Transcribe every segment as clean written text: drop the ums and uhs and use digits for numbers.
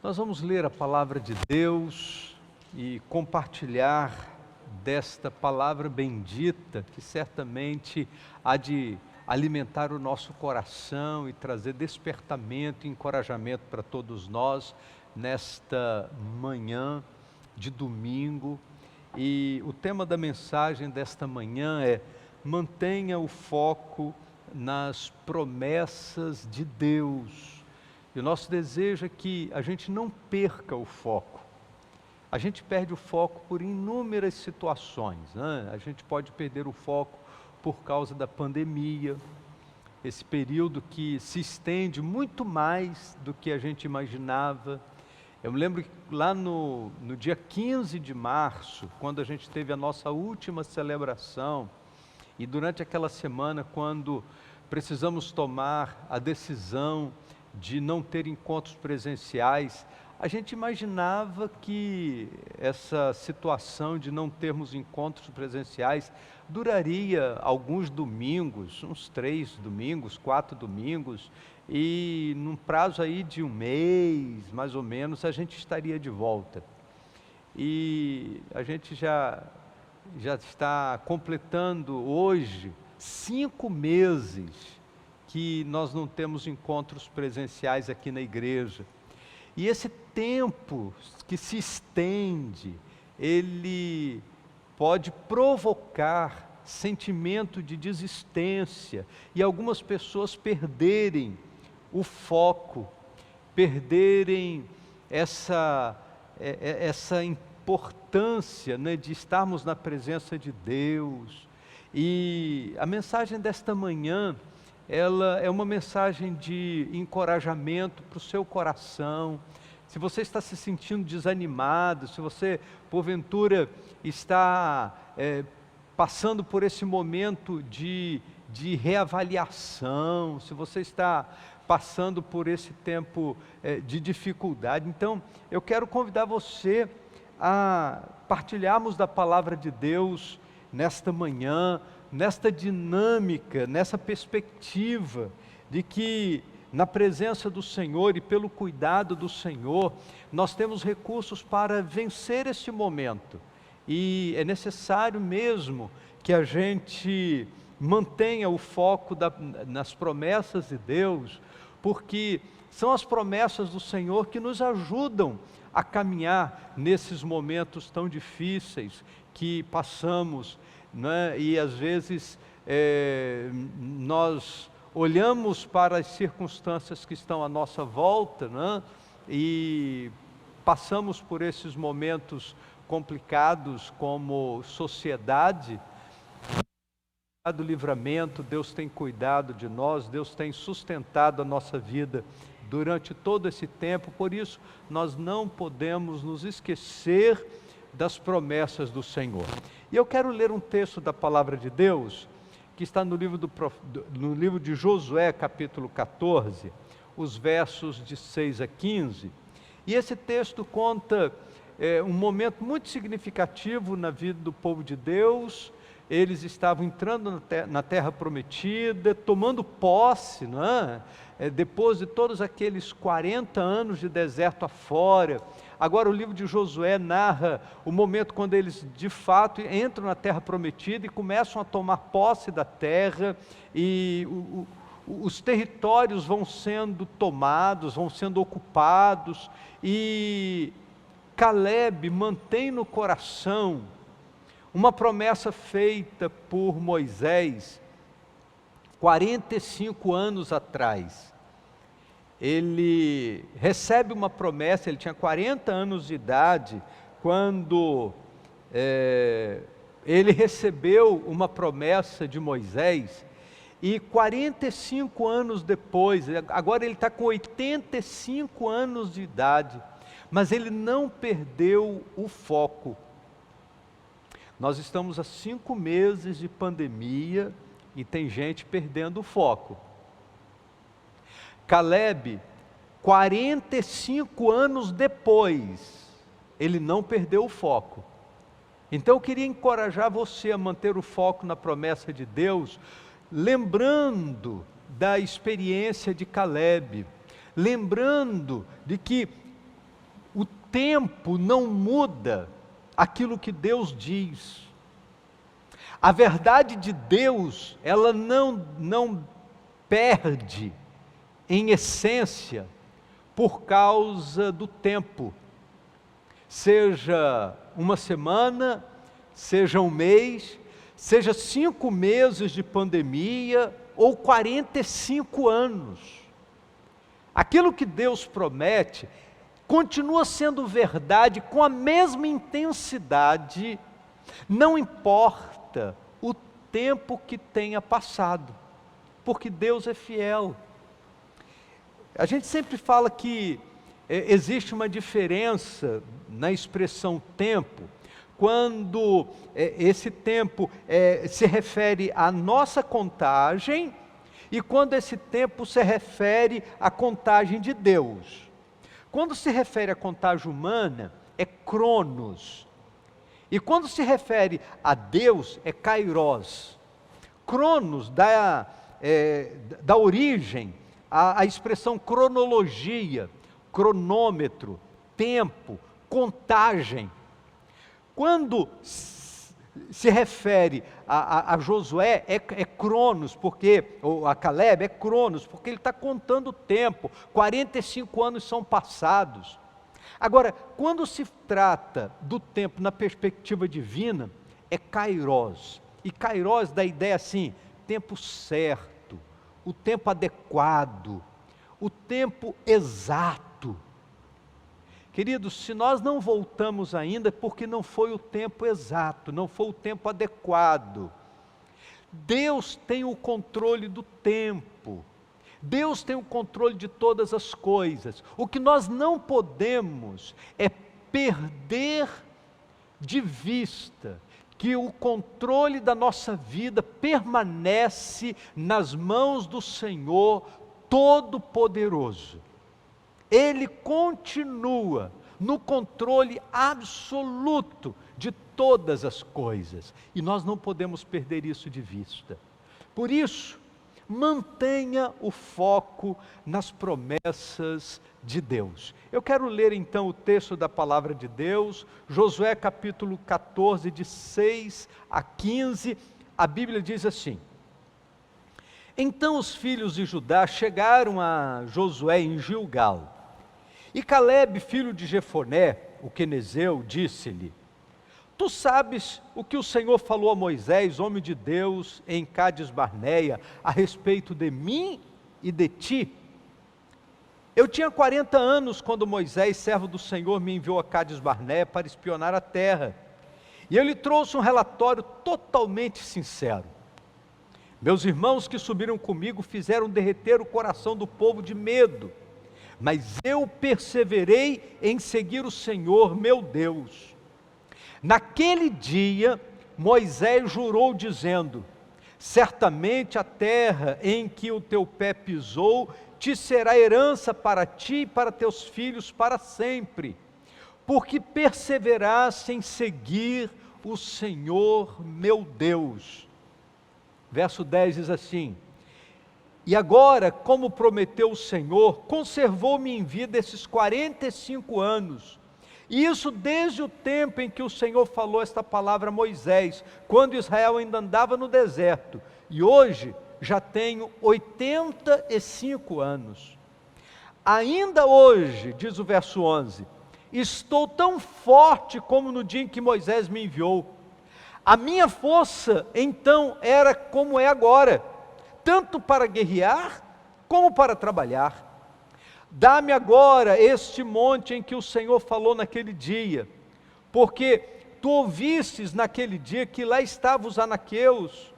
Nós vamos ler a palavra de Deus e compartilhar desta palavra bendita que certamente há de alimentar o nosso coração e trazer despertamento e encorajamento para todos nós nesta manhã de domingo. E o tema da mensagem desta manhã é: mantenha o foco nas promessas de Deus. E o nosso desejo é que a gente não perca o foco. A gente perde o foco por inúmeras situações, né? A gente pode perder o foco por causa da pandemia, esse período que se estende muito mais do que a gente imaginava. Eu me lembro que lá no dia 15 de março, quando a gente teve a nossa última celebração, e durante aquela semana, quando precisamos tomar a decisão de não ter encontros presenciais, a gente imaginava que essa situação de não termos encontros presenciais duraria alguns domingos, uns 3 domingos, 4 domingos, e num prazo aí de um mês, mais ou menos, a gente estaria de volta. E a gente já está completando hoje 5 meses que nós não temos encontros presenciais aqui na igreja. E esse tempo que se estende, ele pode provocar sentimento de desistência e algumas pessoas perderem o foco, perderem essa importância, né, de estarmos na presença de Deus. E a mensagem desta manhã, ela é uma mensagem de encorajamento para o seu coração. Se você está se sentindo desanimado, se você porventura está passando por esse momento de reavaliação, se você está passando por esse tempo de dificuldade, então eu quero convidar você a partilharmos da palavra de Deus nesta manhã, nesta dinâmica, nessa perspectiva de que na presença do Senhor e pelo cuidado do Senhor, nós temos recursos para vencer esse momento. E é necessário mesmo que a gente mantenha o foco nas promessas de Deus, porque são as promessas do Senhor que nos ajudam a caminhar nesses momentos tão difíceis que passamos, né? E às vezes nós olhamos para as circunstâncias que estão à nossa volta, né? E passamos por esses momentos complicados como sociedade. Do livramento, Deus tem cuidado de nós, Deus tem sustentado a nossa vida durante todo esse tempo. Por isso nós não podemos nos esquecer das promessas do Senhor. E eu quero ler um texto da palavra de Deus, que está no livro de Josué, capítulo 14, os versos de 6 a 15. E esse texto conta um momento muito significativo na vida do povo de Deus. Eles estavam entrando na terra prometida, tomando posse, não é? Depois de todos aqueles 40 anos de deserto afora. Agora o livro de Josué narra o momento quando eles de fato entram na terra prometida e começam a tomar posse da terra, e os territórios vão sendo tomados, vão sendo ocupados, e Caleb mantém no coração uma promessa feita por Moisés 45 anos atrás. Ele recebe uma promessa, ele tinha 40 anos de idade, quando ele recebeu uma promessa de Moisés, e 45 anos depois, agora ele está com 85 anos de idade, mas ele não perdeu o foco. Nós estamos há 5 meses de pandemia e tem gente perdendo o foco. Caleb, 45 anos depois, ele não perdeu o foco. Então eu queria encorajar você a manter o foco na promessa de Deus, lembrando da experiência de Caleb, lembrando de que tempo não muda aquilo que Deus diz. A verdade de Deus, ela não perde em essência por causa do tempo. Seja uma semana, seja um mês, seja 5 meses de pandemia ou 45 anos. Aquilo que Deus promete continua sendo verdade com a mesma intensidade, não importa o tempo que tenha passado, porque Deus é fiel. A gente sempre fala que existe uma diferença na expressão tempo, quando esse tempo se refere à nossa contagem e quando esse tempo se refere à contagem de Deus. Quando se refere à contagem humana, é cronos. E quando se refere a Deus, é kairos. Cronos dá origem à expressão cronologia, cronômetro, tempo, contagem. Quando se refere a Josué, é cronos, ou a Caleb, é cronos, porque ele está contando o tempo, 45 anos são passados. Agora, quando se trata do tempo na perspectiva divina, é kairos. E kairos dá a ideia assim, tempo certo, o tempo adequado, o tempo exato. Queridos, se nós não voltamos ainda, é porque não foi o tempo exato, não foi o tempo adequado. Deus tem o controle do tempo. Deus tem o controle de todas as coisas. O que nós não podemos é perder de vista que o controle da nossa vida permanece nas mãos do Senhor Todo-Poderoso. Ele continua no controle absoluto de todas as coisas. E nós não podemos perder isso de vista. Por isso, mantenha o foco nas promessas de Deus. Eu quero ler então o texto da palavra de Deus, Josué capítulo 14, de 6 a 15, a Bíblia diz assim: Então os filhos de Judá chegaram a Josué em Gilgal, e Caleb, filho de Jefoné, o quenezeu, disse-lhe: Tu sabes o que o Senhor falou a Moisés, homem de Deus, em Cades-Barneia, a respeito de mim e de ti? Eu tinha 40 anos quando Moisés, servo do Senhor, me enviou a Cades-Barneia para espionar a terra. E eu lhe trouxe um relatório totalmente sincero. Meus irmãos que subiram comigo fizeram derreter o coração do povo de medo, mas eu perseverei em seguir o Senhor, meu Deus. Naquele dia, Moisés jurou dizendo: Certamente a terra em que o teu pé pisou te será herança para ti e para teus filhos para sempre, porque perseveraste em seguir o Senhor meu Deus. Verso 10 diz assim: E agora, como prometeu o Senhor, conservou-me em vida esses 45 anos, e isso desde o tempo em que o Senhor falou esta palavra a Moisés, quando Israel ainda andava no deserto, e hoje já tenho 85 anos. Ainda hoje, diz o verso 11, estou tão forte como no dia em que Moisés me enviou. A minha força então era como é agora, tanto para guerrear como para trabalhar. Dá-me agora este monte em que o Senhor falou naquele dia, porque tu ouvistes naquele dia que lá estavam os anaqueus,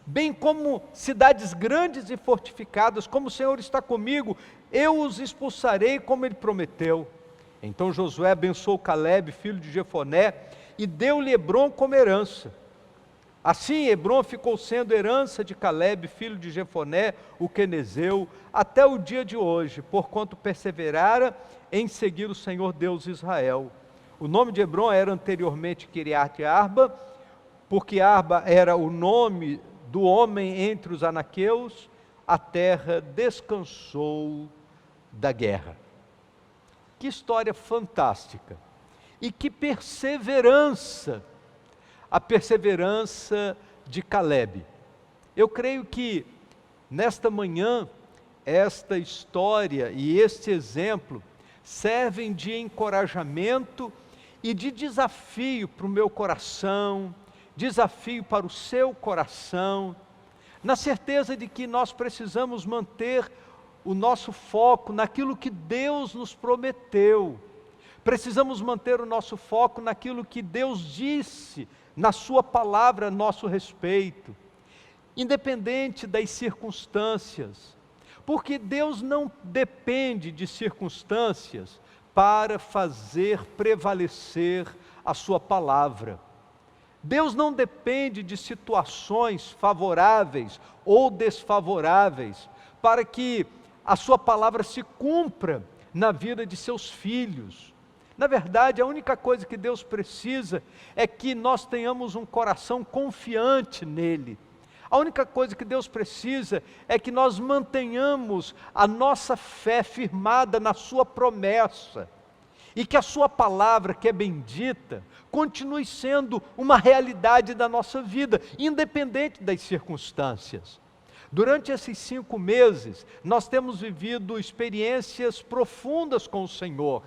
bem como cidades grandes e fortificadas. Como o Senhor está comigo, eu os expulsarei como Ele prometeu. Então Josué abençoou Caleb, filho de Jefoné, e deu-lhe Hebrom como herança. Assim Hebrom ficou sendo herança de Caleb, filho de Jefoné, o quenezeu, até o dia de hoje, porquanto perseverara em seguir o Senhor Deus de Israel. O nome de Hebrom era anteriormente Quiriate-Arba, porque Arba era o nome do homem entre os anaqueus. A terra descansou da guerra. Que história fantástica! E que perseverança! A perseverança de Caleb. Eu creio que nesta manhã, esta história e este exemplo servem de encorajamento e de desafio para o meu coração, desafio para o seu coração, na certeza de que nós precisamos manter o nosso foco naquilo que Deus nos prometeu. Precisamos manter o nosso foco naquilo que Deus disse na sua palavra a nosso respeito, independente das circunstâncias, porque Deus não depende de circunstâncias para fazer prevalecer a sua palavra. Deus não depende de situações favoráveis ou desfavoráveis para que a sua palavra se cumpra na vida de seus filhos. Na verdade, a única coisa que Deus precisa é que nós tenhamos um coração confiante nele. A única coisa que Deus precisa é que nós mantenhamos a nossa fé firmada na sua promessa. E que a sua palavra, que é bendita, continue sendo uma realidade da nossa vida, independente das circunstâncias. Durante esses 5 meses, nós temos vivido experiências profundas com o Senhor.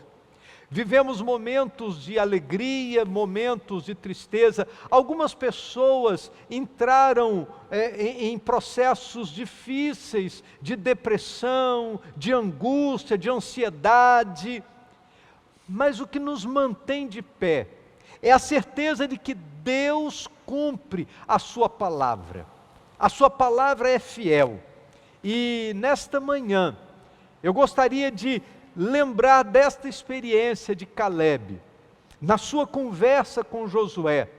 Vivemos momentos de alegria, momentos de tristeza. Algumas pessoas entraram em processos difíceis de depressão, de angústia, de ansiedade. Mas o que nos mantém de pé é a certeza de que Deus cumpre a sua palavra. A sua palavra é fiel. E nesta manhã, eu gostaria de lembrar desta experiência de Caleb, na sua conversa com Josué,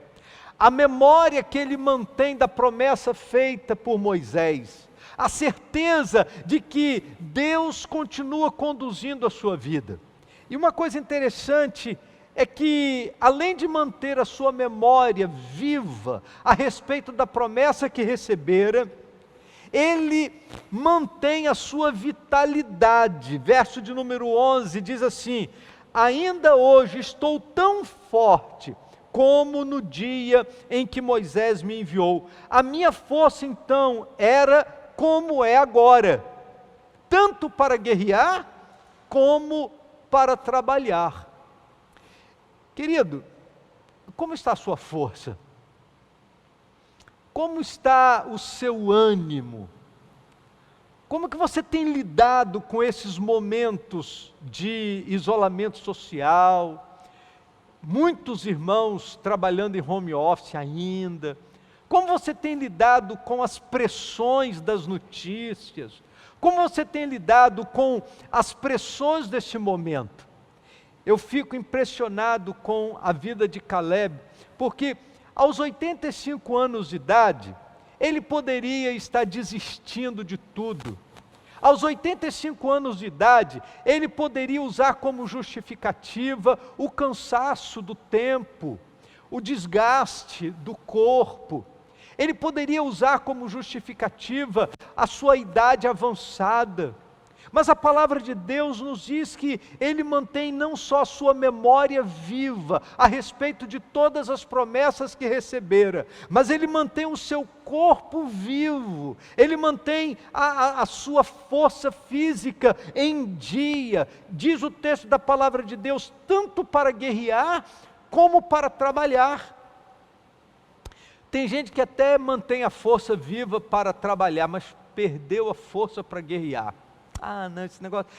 a memória que ele mantém da promessa feita por Moisés, a certeza de que Deus continua conduzindo a sua vida. E uma coisa interessante é que, além de manter a sua memória viva a respeito da promessa que recebera, ele mantém a sua vitalidade. Verso de número 11 diz assim: ainda hoje estou tão forte como no dia em que Moisés me enviou. A minha força então era como é agora, tanto para guerrear como para trabalhar. Querido, como está a sua força? Como está o seu ânimo? Como que você tem lidado com esses momentos de isolamento social? Muitos irmãos trabalhando em home office ainda. Como você tem lidado com as pressões das notícias? Como você tem lidado com as pressões deste momento? Eu fico impressionado com a vida de Caleb, porque aos 85 anos de idade, ele poderia estar desistindo de tudo. Aos 85 anos de idade, ele poderia usar como justificativa o cansaço do tempo, o desgaste do corpo. Ele poderia usar como justificativa a sua idade avançada. Mas a palavra de Deus nos diz que ele mantém não só a sua memória viva a respeito de todas as promessas que recebera, mas ele mantém o seu corpo vivo, ele mantém a sua força física em dia. Diz o texto da palavra de Deus, tanto para guerrear como para trabalhar. Tem gente que até mantém a força viva para trabalhar, mas perdeu a força para guerrear. Ah, não, esse negócio,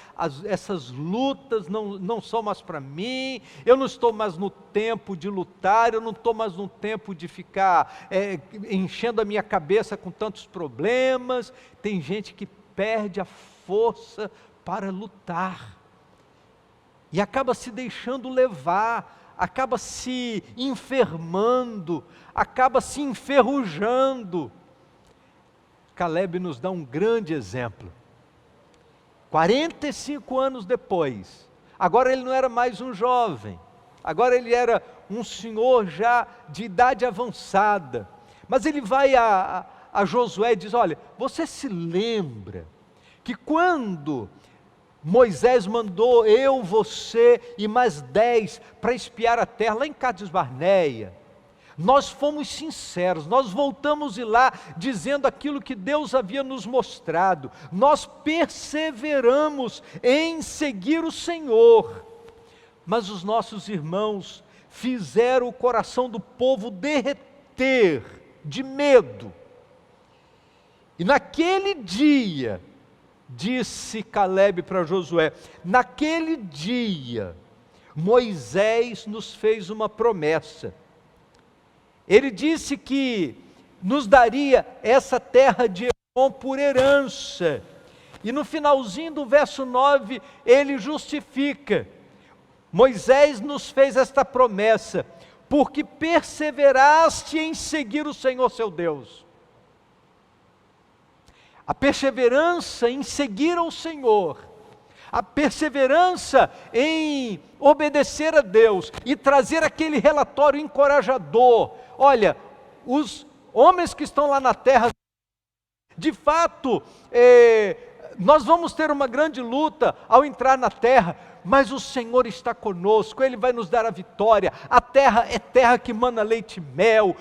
essas lutas não são mais para mim, eu não estou mais no tempo de lutar, eu não estou mais no tempo de ficar enchendo a minha cabeça com tantos problemas. Tem gente que perde a força para lutar, e acaba se deixando levar, acaba se enfermando, acaba se enferrujando. Caleb nos dá um grande exemplo. 45 anos depois, agora ele não era mais um jovem, agora ele era um senhor já de idade avançada, mas ele vai a Josué e diz: olha, você se lembra que quando Moisés mandou eu, você e mais 10 para espiar a terra, lá em Cades Barneia. Nós fomos sinceros, nós voltamos lá dizendo aquilo que Deus havia nos mostrado. Nós perseveramos em seguir o Senhor. Mas os nossos irmãos fizeram o coração do povo derreter de medo. E naquele dia, disse Calebe para Josué, naquele dia, Moisés nos fez uma promessa. Ele disse que nos daria essa terra de Edom por herança. E no finalzinho do verso 9, ele justifica. Moisés nos fez esta promessa, porque perseveraste em seguir o Senhor seu Deus. A perseverança em seguir ao Senhor, a perseverança em obedecer a Deus e trazer aquele relatório encorajador. Olha, os homens que estão lá na terra, de fato, nós vamos ter uma grande luta ao entrar na terra, mas o Senhor está conosco, Ele vai nos dar a vitória. A terra é terra que mana leite e mel.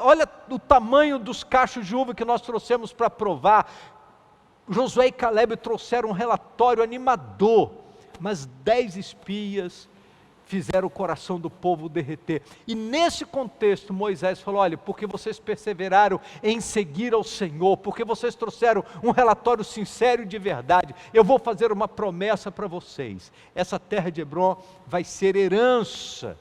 Olha o tamanho dos cachos de uva que nós trouxemos para provar. Josué e Calebe trouxeram um relatório animador, mas 10 espias fizeram o coração do povo derreter. E nesse contexto Moisés falou, olha, porque vocês perseveraram em seguir ao Senhor, porque vocês trouxeram um relatório sincero e de verdade, eu vou fazer uma promessa para vocês. Essa terra de Hebron vai ser herança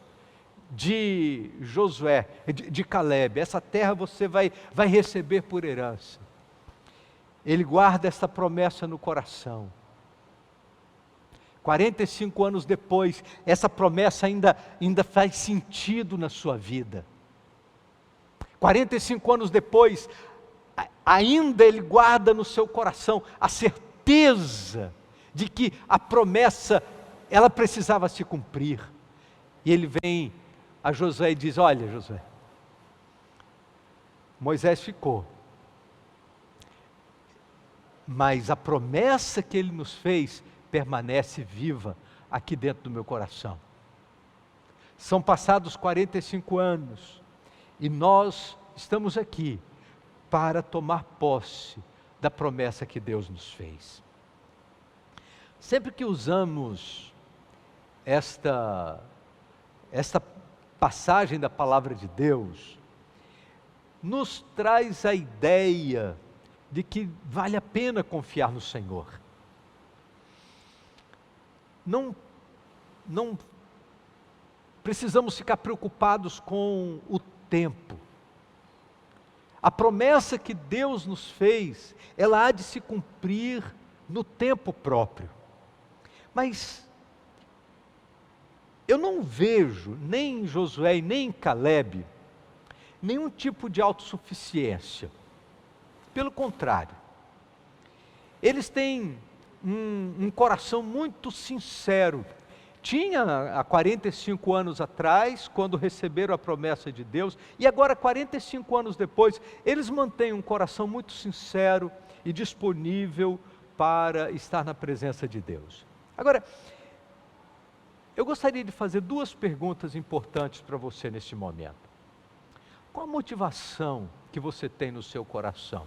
de Josué, de Calebe. Essa terra você vai receber por herança. Ele guarda essa promessa no coração. 45 anos depois, essa promessa ainda faz sentido na sua vida. 45 anos depois, ainda ele guarda no seu coração a certeza de que a promessa, ela precisava se cumprir. E ele vem a Josué e diz, olha Josué, Moisés ficou, mas a promessa que ele nos fez permanece viva aqui dentro do meu coração. São passados 45 anos e nós estamos aqui para tomar posse da promessa que Deus nos fez. Sempre que usamos esta passagem da palavra de Deus, nos traz a ideia de que vale a pena confiar no Senhor. Não precisamos ficar preocupados com o tempo. A promessa que Deus nos fez, ela há de se cumprir no tempo próprio. Mas eu não vejo, nem em Josué e nem em Calebe, nenhum tipo de autossuficiência. Pelo contrário, eles têm um coração muito sincero. Tinha há 45 anos atrás, quando receberam a promessa de Deus, e agora 45 anos depois, eles mantêm um coração muito sincero e disponível para estar na presença de Deus. Agora, eu gostaria de fazer 2 perguntas importantes para você neste momento. Qual a motivação que você tem no seu coração?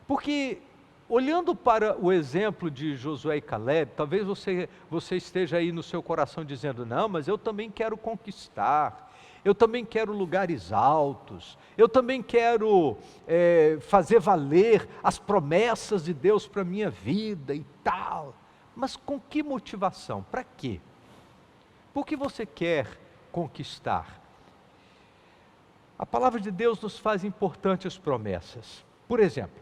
Porque olhando para o exemplo de Josué e Calebe, talvez você esteja aí no seu coração dizendo, não, mas eu também quero conquistar, eu também quero lugares altos, eu também quero fazer valer as promessas de Deus para a minha vida e tal. Mas com que motivação? Para quê? Por que você quer conquistar? A palavra de Deus nos faz importantes promessas. Por exemplo,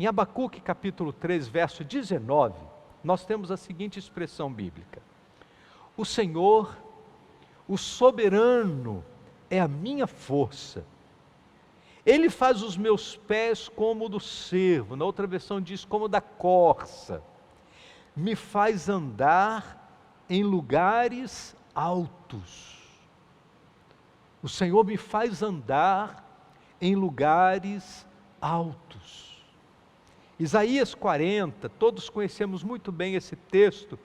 em Abacuque capítulo 3, verso 19, nós temos a seguinte expressão bíblica: o Senhor, o soberano, é a minha força. Ele faz os meus pés como o do cervo, na outra versão diz como da corça. Me faz andar em lugares altos. O Senhor me faz andar em lugares altos. Isaías 40, todos conhecemos muito bem esse texto,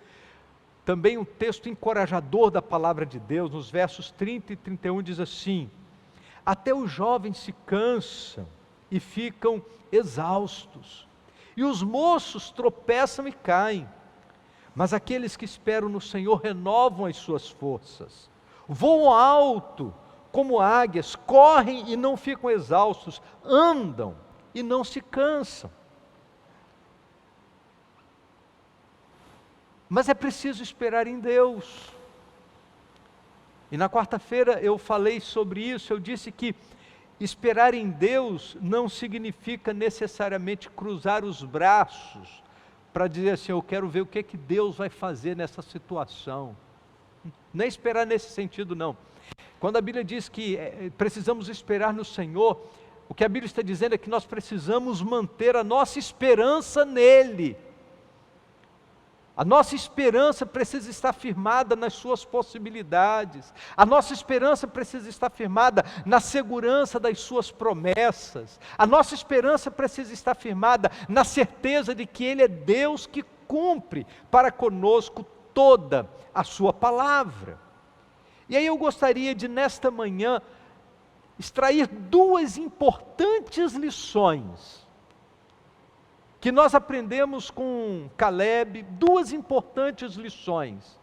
também um texto encorajador da palavra de Deus, nos versos 30 e 31 diz assim: até os jovens se cansam e ficam exaustos, e os moços tropeçam e caem, mas aqueles que esperam no Senhor renovam as suas forças, voam alto como águias, correm e não ficam exaustos, andam e não se cansam. Mas é preciso esperar em Deus. E na quarta-feira eu falei sobre isso, eu disse que esperar em Deus não significa necessariamente cruzar os braços para dizer assim, eu quero ver o que Deus vai fazer nessa situação. Não é esperar nesse sentido, não. Quando a Bíblia diz que precisamos esperar no Senhor, o que a Bíblia está dizendo é que nós precisamos manter a nossa esperança nele. A nossa esperança precisa estar firmada nas suas possibilidades. A nossa esperança precisa estar firmada na segurança das suas promessas. A nossa esperança precisa estar firmada na certeza de que Ele é Deus que cumpre para conosco toda a sua palavra. E aí eu gostaria de, nesta manhã, extrair duas importantes lições que nós aprendemos com Caleb, duas importantes lições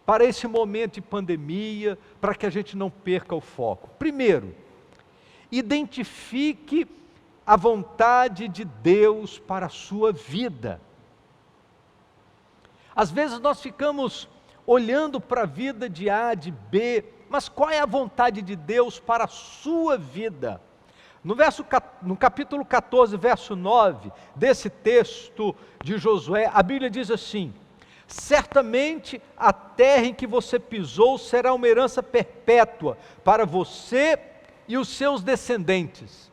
para esse momento de pandemia, para que a gente não perca o foco. Primeiro, identifique a vontade de Deus para a sua vida. Às vezes nós ficamos olhando para a vida de A, de B, mas qual é a vontade de Deus para a sua vida? No capítulo 14, verso 9, desse texto de Josué, a Bíblia diz assim: certamente a terra em que você pisou será uma herança perpétua para você e os seus descendentes.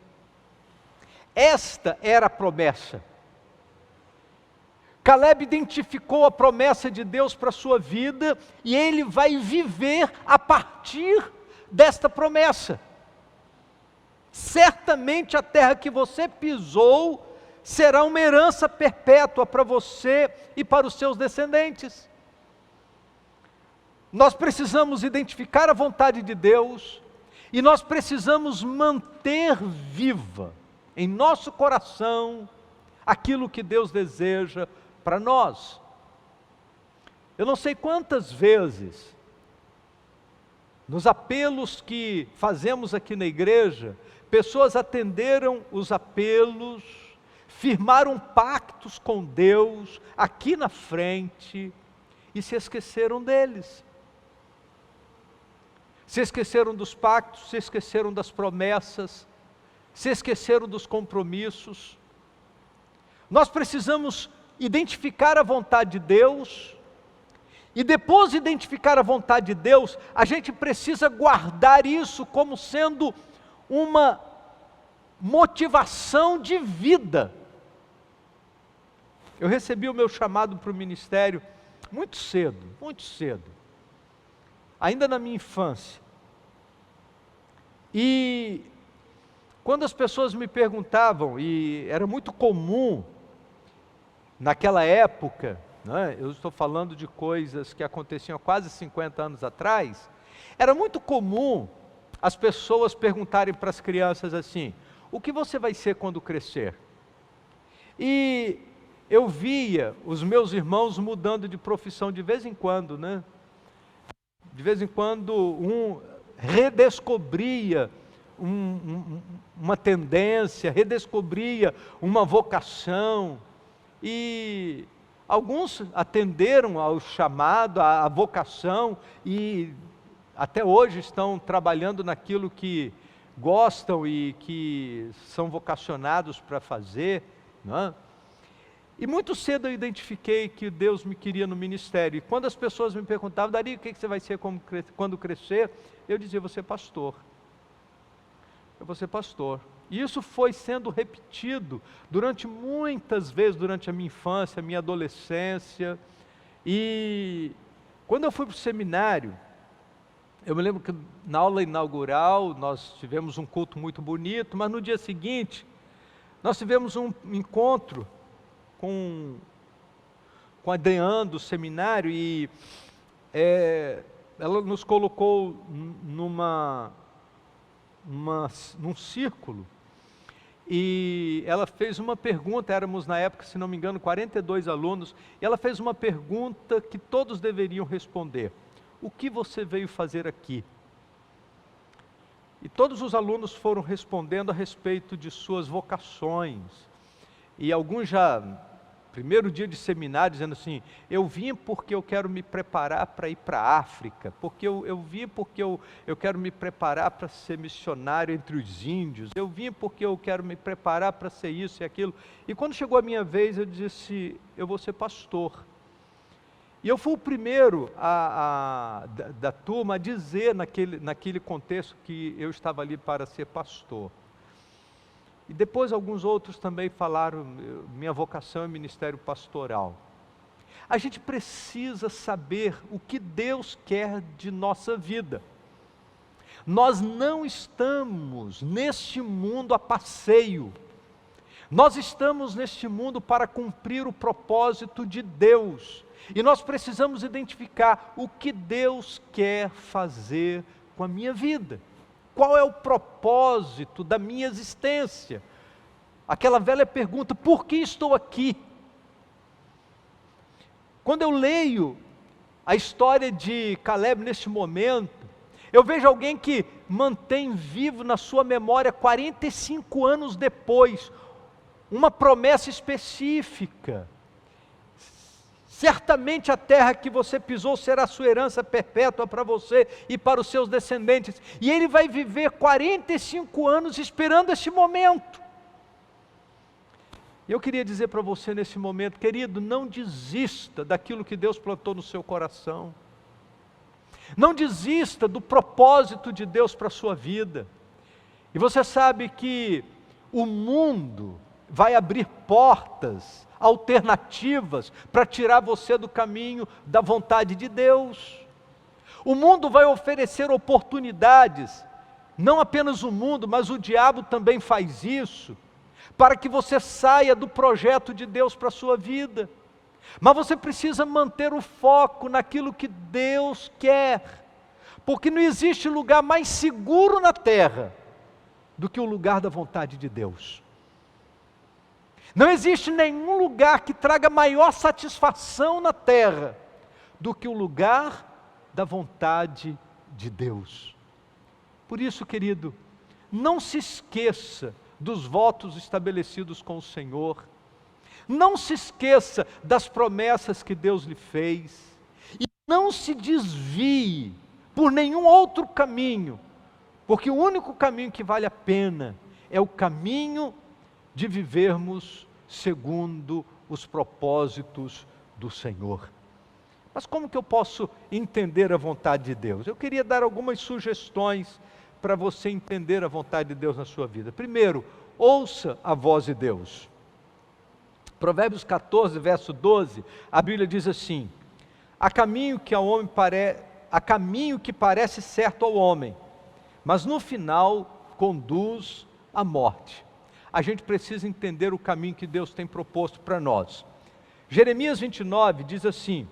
Esta era a promessa. Caleb identificou a promessa de Deus para a sua vida e ele vai viver a partir desta promessa. Certamente a terra que você pisou será uma herança perpétua para você e para os seus descendentes. Nós precisamos identificar a vontade de Deus e nós precisamos manter viva em nosso coração aquilo que Deus deseja para nós. Eu não sei quantas vezes, nos apelos que fazemos aqui na igreja, pessoas atenderam os apelos, firmaram pactos com Deus aqui na frente e se esqueceram deles. Se esqueceram dos pactos, se esqueceram das promessas, se esqueceram dos compromissos. Nós precisamos identificar a vontade de Deus, e depois de identificar a vontade de Deus, a gente precisa guardar isso como sendo uma motivação de vida. Eu recebi o meu chamado para o ministério muito cedo, ainda na minha infância. E quando as pessoas me perguntavam, e era muito comum naquela época, né, eu estou falando de coisas que aconteciam há quase 50 anos atrás, era muito comum as pessoas perguntarem para as crianças assim: o que você vai ser quando crescer? E eu via os meus irmãos mudando de profissão de vez em quando, né? De vez em quando um redescobria uma tendência, redescobria uma vocação, e alguns atenderam ao chamado, à vocação, e até hoje estão trabalhando naquilo que gostam e que são vocacionados para fazer, não é? E muito cedo eu identifiquei que Deus me queria no ministério. E quando as pessoas me perguntavam: Dari, o que você vai ser quando crescer? Eu dizia: vou ser pastor. Eu vou ser pastor. E isso foi sendo repetido durante muitas vezes, durante a minha infância, a minha adolescência. E quando eu fui para o seminário, eu me lembro que na aula inaugural nós tivemos um culto muito bonito, mas no dia seguinte nós tivemos um encontro com a Dean do seminário e ela nos colocou num círculo e ela fez uma pergunta, éramos na época, se não me engano, 42 alunos, e ela fez uma pergunta que todos deveriam responder: o que você veio fazer aqui? E todos os alunos foram respondendo a respeito de suas vocações, e alguns já, primeiro dia de seminário, dizendo assim: eu vim porque eu quero me preparar para ir para a África, porque eu vim porque eu quero me preparar para ser missionário entre os índios, eu vim porque eu quero me preparar para ser isso e aquilo. E quando chegou a minha vez, eu disse: eu vou ser pastor. E eu fui o primeiro da turma a dizer naquele contexto que eu estava ali para ser pastor. E depois alguns outros também falaram: minha vocação é ministério pastoral. A gente precisa saber o que Deus quer de nossa vida. Nós não estamos neste mundo a passeio. Nós estamos neste mundo para cumprir o propósito de Deus. E nós precisamos identificar o que Deus quer fazer com a minha vida. Qual é o propósito da minha existência? Aquela velha pergunta: por que estou aqui? Quando eu leio a história de Caleb neste momento, eu vejo alguém que mantém vivo na sua memória, 45 anos depois, uma promessa específica. Certamente a terra que você pisou será sua herança perpétua para você e para os seus descendentes. E ele vai viver 45 anos esperando esse momento. E eu queria dizer para você nesse momento: querido, não desista daquilo que Deus plantou no seu coração. Não desista do propósito de Deus para a sua vida. E você sabe que o mundo vai abrir portas alternativas para tirar você do caminho da vontade de Deus. O mundo vai oferecer oportunidades, não apenas o mundo, mas o diabo também faz isso, para que você saia do projeto de Deus para a sua vida. Mas você precisa manter o foco naquilo que Deus quer, porque não existe lugar mais seguro na terra do que o lugar da vontade de Deus. Não existe nenhum lugar que traga maior satisfação na terra do que o lugar da vontade de Deus. Por isso, querido, não se esqueça dos votos estabelecidos com o Senhor, não se esqueça das promessas que Deus lhe fez, e não se desvie por nenhum outro caminho, porque o único caminho que vale a pena é o caminho de vivermos segundo os propósitos do Senhor. Mas como que eu posso entender a vontade de Deus? Eu queria dar algumas sugestões para você entender a vontade de Deus na sua vida. Primeiro, ouça a voz de Deus. Provérbios 14, verso 12, a Bíblia diz assim: há caminho que parece certo ao homem, mas no final conduz à morte. A gente precisa entender o caminho que Deus tem proposto para nós. Jeremias 29 diz assim: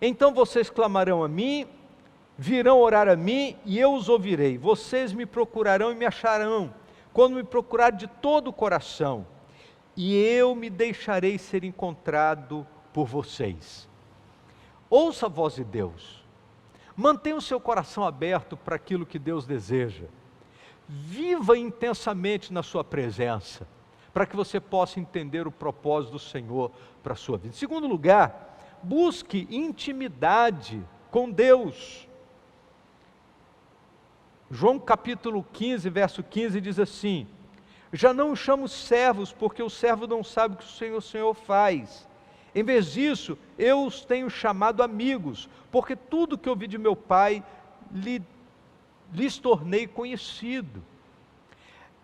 então vocês clamarão a mim, virão orar a mim e eu os ouvirei. Vocês me procurarão e me acharão, quando me procurarem de todo o coração, e eu me deixarei ser encontrado por vocês. Ouça a voz de Deus, mantenha o seu coração aberto para aquilo que Deus deseja. Viva intensamente na sua presença, para que você possa entender o propósito do Senhor para a sua vida. Em segundo lugar, busque intimidade com Deus. João capítulo 15, verso 15 diz assim: já não os chamo servos, porque o servo não sabe o que o Senhor faz. Em vez disso, eu os tenho chamado amigos, porque tudo que ouvi de meu Pai lhes tornei conhecido.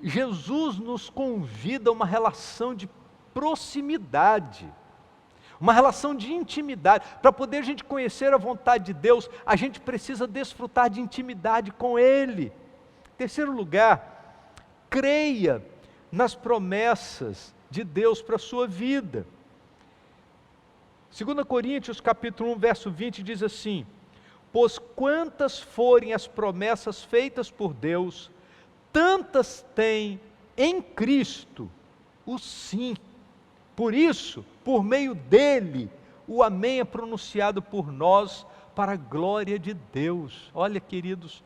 Jesus nos convida a uma relação de proximidade, uma relação de intimidade. Para poder a gente conhecer a vontade de Deus, a gente precisa desfrutar de intimidade com Ele. Em terceiro lugar, creia nas promessas de Deus para a sua vida. 2 Coríntios capítulo 1, verso 20 diz assim: pois quantas forem as promessas feitas por Deus, tantas tem em Cristo o sim. Por isso, por meio dele, o amém é pronunciado por nós para a glória de Deus. Olha, queridos,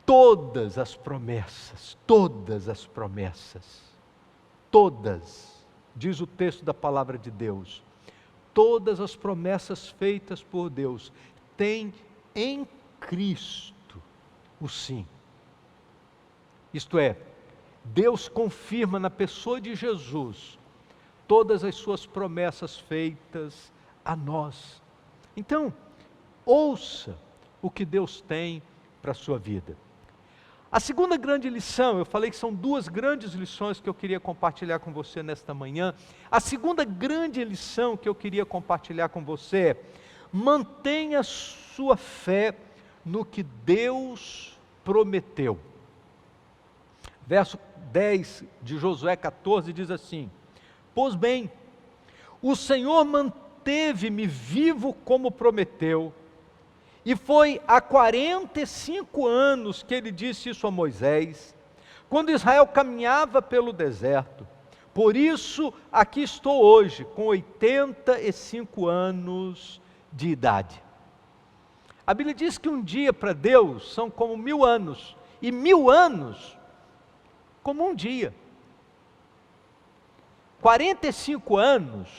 todas as promessas, diz o texto da palavra de Deus, todas as promessas feitas por Deus têm em Cristo o sim. Isto é, Deus confirma na pessoa de Jesus todas as suas promessas feitas a nós. Então, ouça o que Deus tem para a sua vida. A segunda grande lição, eu falei que são duas grandes lições que eu queria compartilhar com você nesta manhã. A segunda grande lição que eu queria compartilhar com você é: mantenha sua fé no que Deus prometeu. Verso 10 de Josué 14 diz assim: pois bem, o Senhor manteve-me vivo como prometeu, e foi há 45 anos que ele disse isso a Moisés, quando Israel caminhava pelo deserto. Por isso, aqui estou hoje, com 85 anos de idade. A Bíblia diz que um dia para Deus são como 1000 anos, e 1000 anos como um dia. 45 anos,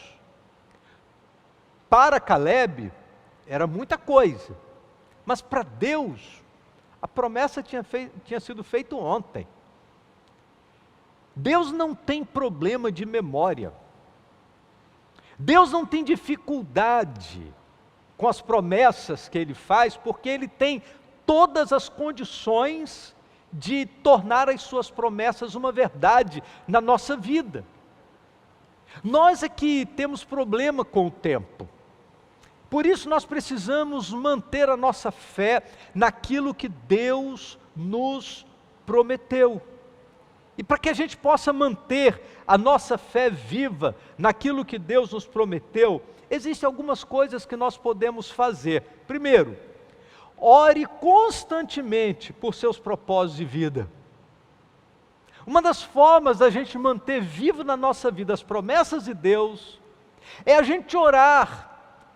para Caleb, era muita coisa. Mas para Deus, a promessa tinha sido feita ontem. Deus não tem problema de memória. Deus não tem dificuldade com as promessas que Ele faz, porque Ele tem todas as condições de tornar as suas promessas uma verdade na nossa vida. Nós é que temos problema com o tempo. Por isso nós precisamos manter a nossa fé naquilo que Deus nos prometeu. E para que a gente possa manter a nossa fé viva naquilo que Deus nos prometeu, existem algumas coisas que nós podemos fazer. Primeiro, ore constantemente por seus propósitos de vida. Uma das formas da gente manter vivo na nossa vida as promessas de Deus é a gente orar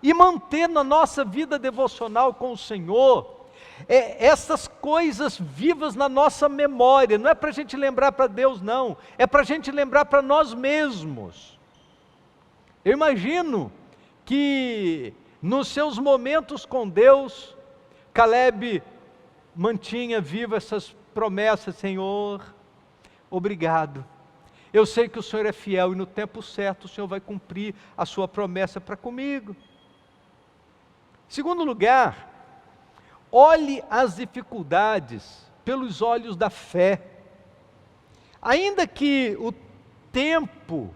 e manter na nossa vida devocional com o Senhor essas coisas vivas na nossa memória. Não é para a gente lembrar para Deus, não, é para a gente lembrar para nós mesmos. Eu imagino que nos seus momentos com Deus, Caleb mantinha vivas essas promessas. Senhor, obrigado, eu sei que o Senhor é fiel e no tempo certo o Senhor vai cumprir a sua promessa para comigo. Segundo lugar, olhe as dificuldades pelos olhos da fé. Ainda que o tempo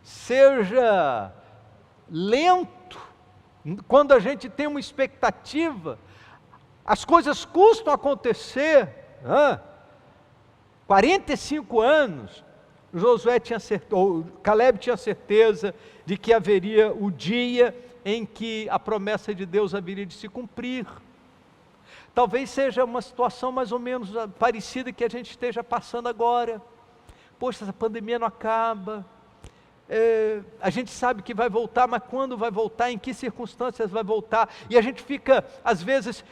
seja lento, quando a gente tem uma expectativa, as coisas custam acontecer. 45 anos, Caleb tinha certeza de que haveria o dia em que a promessa de Deus haveria de se cumprir. Talvez seja uma situação mais ou menos parecida que a gente esteja passando agora. Poxa, essa pandemia não acaba, a gente sabe que vai voltar, mas quando vai voltar, em que circunstâncias vai voltar, e a gente fica, às vezes,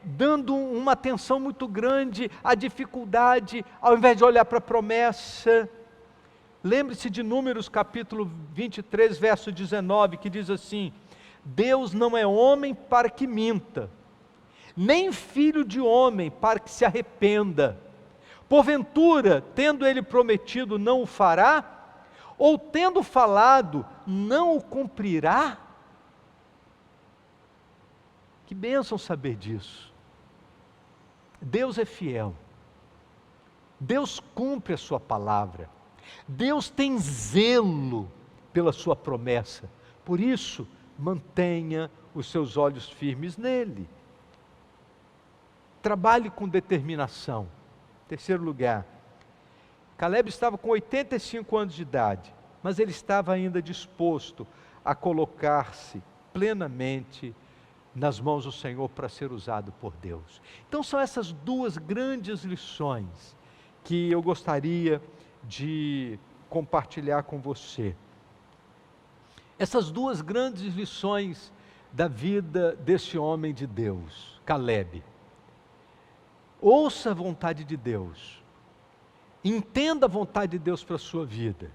dando uma atenção muito grande à dificuldade, ao invés de olhar para a promessa. Lembre-se de Números capítulo 23, verso 19, que diz assim: Deus não é homem para que minta, nem filho de homem para que se arrependa. Porventura, tendo ele prometido, não o fará? Ou tendo falado, não o cumprirá? Que bênção saber disso. Deus é fiel. Deus cumpre a sua palavra. Deus tem zelo pela sua promessa. Por isso, mantenha os seus olhos firmes nele. Trabalhe com determinação. Terceiro lugar, Caleb estava com 85 anos de idade, mas ele estava ainda disposto a colocar-se plenamente nas mãos do Senhor para ser usado por Deus. Então são essas duas grandes lições que eu gostaria de compartilhar com você. Essas duas grandes lições da vida desse homem de Deus, Calebe. Ouça a vontade de Deus. Entenda a vontade de Deus para a sua vida.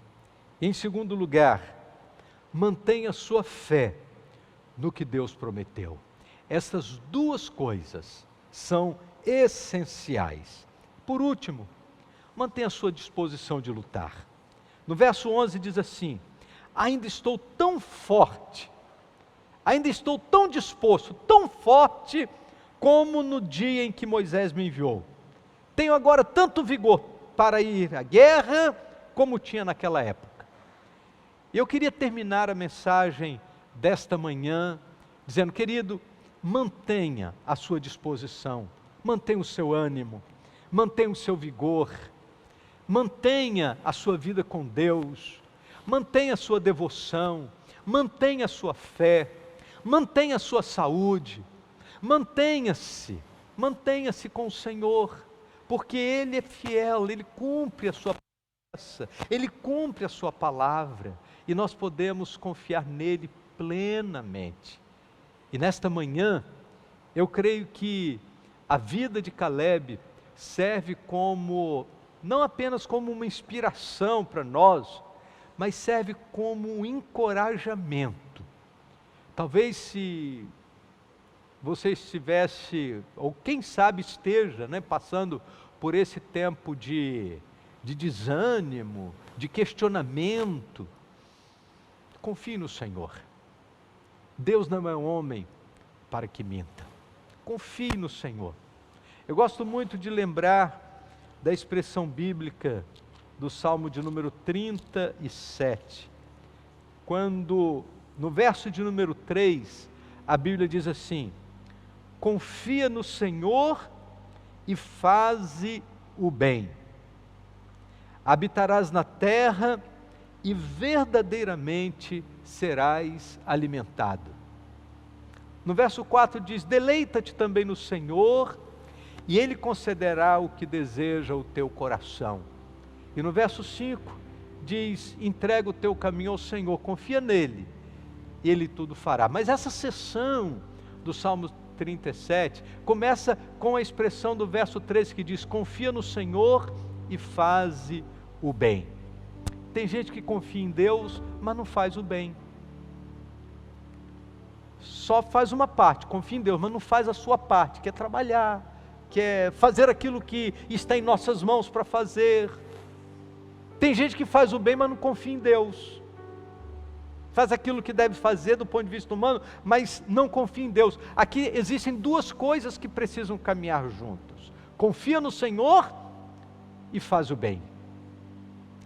Em segundo lugar, mantenha sua fé no que Deus prometeu. Essas duas coisas são essenciais. Por último, mantenha a sua disposição de lutar. No verso 11 diz assim: ainda estou tão forte, ainda estou tão disposto, tão forte, como no dia em que Moisés me enviou. Tenho agora tanto vigor para ir à guerra, como tinha naquela época. E eu queria terminar a mensagem desta manhã, dizendo: querido, mantenha a sua disposição, mantenha o seu ânimo, mantenha o seu vigor, mantenha a sua vida com Deus, mantenha a sua devoção, mantenha a sua fé, mantenha a sua saúde, mantenha-se com o Senhor, porque Ele é fiel, Ele cumpre a sua promessa, Ele cumpre a sua palavra, e nós podemos confiar nele plenamente. E nesta manhã, eu creio que a vida de Calebe serve como, não apenas como uma inspiração para nós, mas serve como um encorajamento. Talvez se você estivesse, ou quem sabe esteja, passando por esse tempo de desânimo, de questionamento, confie no Senhor. Deus não é homem para que minta. Confie no Senhor. Eu gosto muito de lembrar da expressão bíblica do Salmo de número 37, quando no verso de número 3, a Bíblia diz assim: confia no Senhor e faze o bem. Habitarás na terra e verdadeiramente serás alimentado. No verso 4 diz: deleita-te também no Senhor, e Ele concederá o que deseja o teu coração. E no verso 5 diz: entrega o teu caminho ao Senhor, confia nele, e Ele tudo fará. Mas essa seção do Salmo 37 começa com a expressão do verso 13 que diz: confia no Senhor e faze o bem. Tem gente que confia em Deus, mas não faz o bem. Só faz uma parte, confia em Deus, mas não faz a sua parte, quer trabalhar, quer fazer aquilo que está em nossas mãos para fazer. Tem gente que faz o bem, mas não confia em Deus. Faz aquilo que deve fazer do ponto de vista humano, mas não confia em Deus. Aqui existem duas coisas que precisam caminhar juntos: confia no Senhor e faz o bem.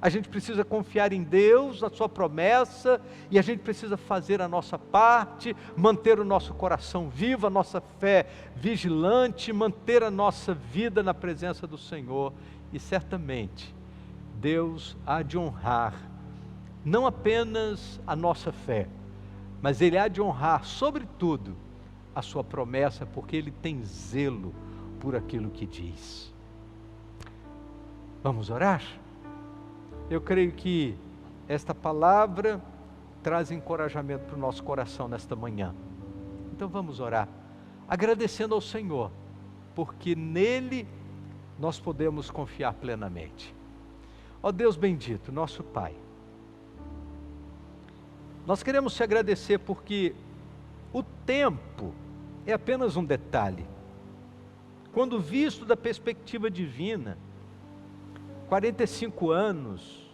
A gente precisa confiar em Deus, na sua promessa, e a gente precisa fazer a nossa parte, manter o nosso coração vivo, a nossa fé vigilante, manter a nossa vida na presença do Senhor, e certamente Deus há de honrar não apenas a nossa fé, mas Ele há de honrar, sobretudo, a sua promessa, porque Ele tem zelo por aquilo que diz. Vamos orar? Eu creio que esta palavra traz encorajamento para o nosso coração nesta manhã. Então vamos orar, agradecendo ao Senhor, porque nele nós podemos confiar plenamente. Ó Deus bendito, nosso Pai, nós queremos te agradecer porque o tempo é apenas um detalhe. Quando visto da perspectiva divina, 45 anos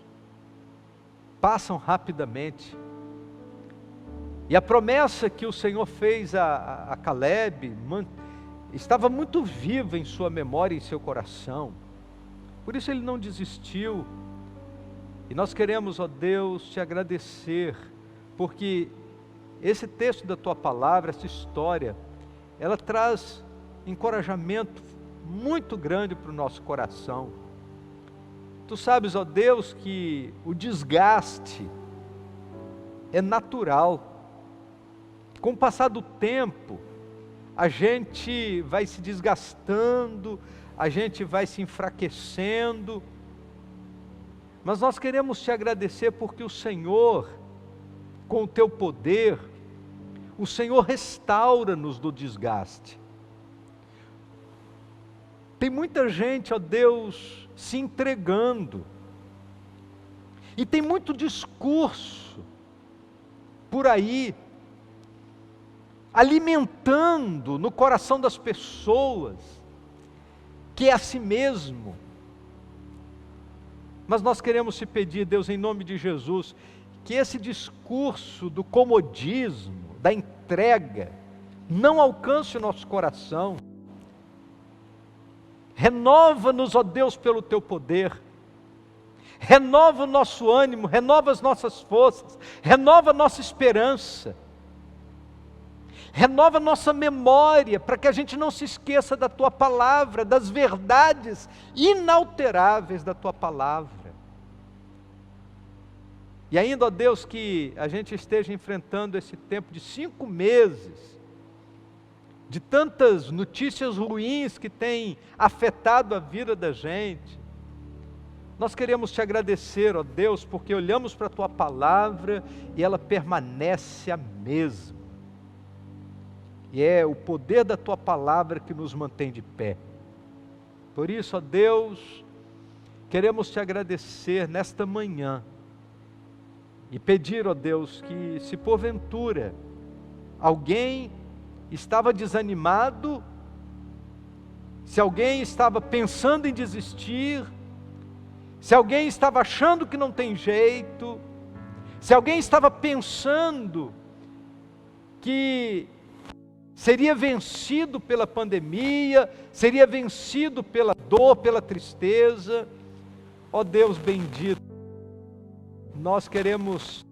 passam rapidamente, e a promessa que o Senhor fez a Calebe estava muito viva em sua memória e em seu coração, por isso ele não desistiu. E nós queremos, ó Deus, te agradecer, porque esse texto da tua palavra, essa história, ela traz encorajamento muito grande para o nosso coração. Tu sabes, ó Deus, que o desgaste é natural. Com o passar do tempo, a gente vai se desgastando, a gente vai se enfraquecendo, mas nós queremos te agradecer porque o Senhor, com o teu poder, o Senhor restaura-nos do desgaste. Tem muita gente, ó Deus, se entregando, e tem muito discurso por aí, alimentando no coração das pessoas, que é a si mesmo. Mas nós queremos te pedir, Deus, em nome de Jesus, que esse discurso do comodismo, da entrega, não alcance o nosso coração. Renova-nos, ó Deus, pelo teu poder. Renova o nosso ânimo, renova as nossas forças, renova a nossa esperança. Renova a nossa memória, para que a gente não se esqueça da Tua Palavra, das verdades inalteráveis da Tua Palavra. E ainda, ó Deus, que a gente esteja enfrentando esse tempo de 5 meses, de tantas notícias ruins que têm afetado a vida da gente. Nós queremos te agradecer, ó Deus, porque olhamos para a Tua Palavra e ela permanece a mesma. E é o poder da Tua Palavra que nos mantém de pé. Por isso, ó Deus, queremos te agradecer nesta manhã e pedir, ó Deus, que se porventura alguém estava desanimado, se alguém estava pensando em desistir, se alguém estava achando que não tem jeito, se alguém estava pensando que seria vencido pela pandemia, seria vencido pela dor, pela tristeza, ó Deus bendito, nós queremos,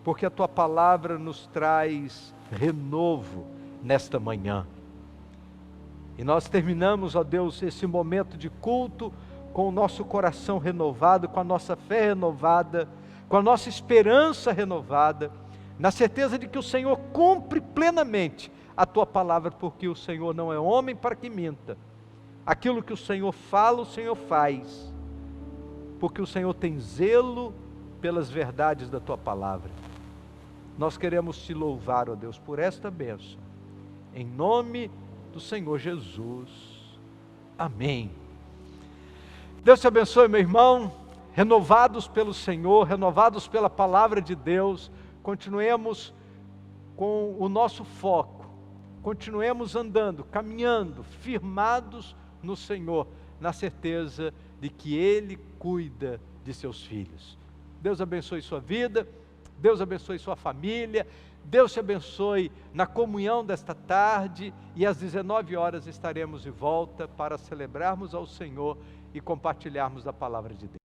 porque a Tua Palavra nos traz renovo nesta manhã. E nós terminamos, ó Deus, esse momento de culto com o nosso coração renovado, com a nossa fé renovada, com a nossa esperança renovada, na certeza de que o Senhor cumpre plenamente a Tua Palavra, porque o Senhor não é homem para que minta. Aquilo que o Senhor fala, o Senhor faz, porque o Senhor tem zelo pelas verdades da Tua Palavra. Nós queremos te louvar, ó Deus, por esta bênção, em nome do Senhor Jesus. Amém. Deus te abençoe, meu irmão, renovados pelo Senhor, renovados pela Palavra de Deus, continuemos com o nosso foco, continuemos andando, caminhando, firmados no Senhor, na certeza de que Ele cuida de seus filhos. Deus abençoe sua vida, Deus abençoe sua família, Deus te abençoe na comunhão desta tarde, e às 19 horas estaremos de volta para celebrarmos ao Senhor e compartilharmos a palavra de Deus.